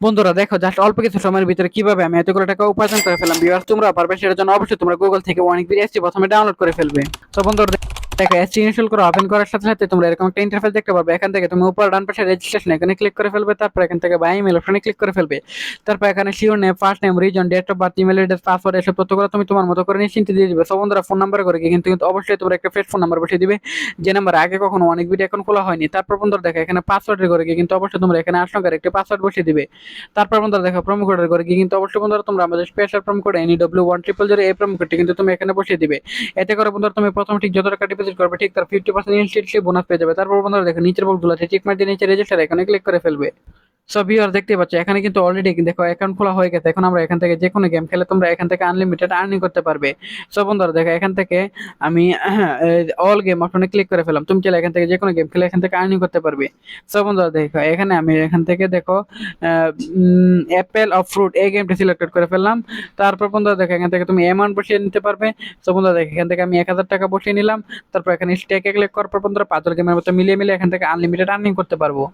বন্ধুরা দেখো জাস্ট অল্প কিছু সময়ের ভিতরে কিভাবে আমি এতগুলো টাকা উপার্জন করে ফেললাম। ভিউয়ার্স তোমরা পারবে, সেটার জন্য অবশ্যই তোমরা গুগল থেকে অনেক এসটি প্রথমে ডাউনলোড করে ফেলবে। তো বন্ধুরা দেখো এসটি ইনস্টল করে ওপেন করার সাথে সাথে তোমরা এরকম একটা ইন্টারফেস দেখতে পারবে। এখান থেকে তুমি উপর ডান পাশে রেজিস্ট্রেশন এখানে ক্লিক করে ফেলবে। তারপর এখান থেকে বাই ইমেল অপশনে ক্লিক করে ফেলবে। তারপর এখানে surname, first name, reason, date of birth, email address, password এসব তথ্যগুলো তুমি তোমার মতো করে নিশ্চিন্তে দিয়ে দিবে। সো বন্ধুরা ফোন নাম্বার করে কিন্তু কিন্তু অবশ্যই তোমরা একটা ফ্রেশ ফোন নাম্বার বসিয়ে দিবে, যে নাম্বার আগে কখনো অনেক ভিডিও এখন খোলা হয়নি। তারপর বন্ধুরা দেখো এখানে পাসওয়ার্ডের করে কিন্তু অবশ্যই তোমরা এখানে 8 সংখ্যার একটা পাসওয়ার্ড বসিয়ে দিবে। তারপর বন্ধুরা দেখো প্রোমো কোডের করে কিন্তু অবশ্যই বন্ধুরা তোমরা আমাদের স্পেশাল প্রোমো কোড NEW1000 এই প্রোমো কোডটি কিন্তু তুমি এখানে বসিয়ে দিবে। এতে করে বন্ধুরা তুমি প্রথম ঠিক যত টাকা ডিপোজিট করবে ঠিক তার 50% ইনস্ট্যান্টলি বোনাস পেয়ে যাবে। তারপর বন্ধুরা দেখো নিচের বক্সগুলোতে টিক মার্ক দিয়ে নিচে রেজিস্টার এখানে ক্লিক করে ফেলবে। সো ভিউয়ার দেখতে পাচ্ছ এখানে কিন্তু অলরেডি দেখো অ্যাকাউন্ট খোলা হয়ে গেছে। এখন আমরা এখান থেকে যে কোনো গেম খেলে তোমরা এখান থেকে আনলিমিটেড আর্নিং করতে পারবে। সো বন্ধুরা দেখো এখান থেকে আমি অল গেম অপশনে ক্লিক করে ফেলাম। তুমি চাইলে এখান থেকে যে কোনো গেম খেলে এখান থেকে আর্নিং করতে পারবে। সো বন্ধুরা দেখো এখানে আমি এখান থেকে দেখো অ্যাপেল অফ ফ্রুট এই গেমটি সিলেক্টেড করে ফেললাম। তারপর বন্ধুরা দেখো এখান থেকে তুমি অ্যামাউন্ট বসিয়ে নিতে পারবে। সো বন্ধুরা দেখো এখান থেকে আমি 1000 টাকা বসিয়ে নিলাম। তারপর এখানে স্টেকে ক্লিক করার পর বন্ধুরা পাঁচল গেমের মতো মিলিয়ে মিলিয়ে এখান থেকে আনলিমিটেড আর্নিং করতে পারবো।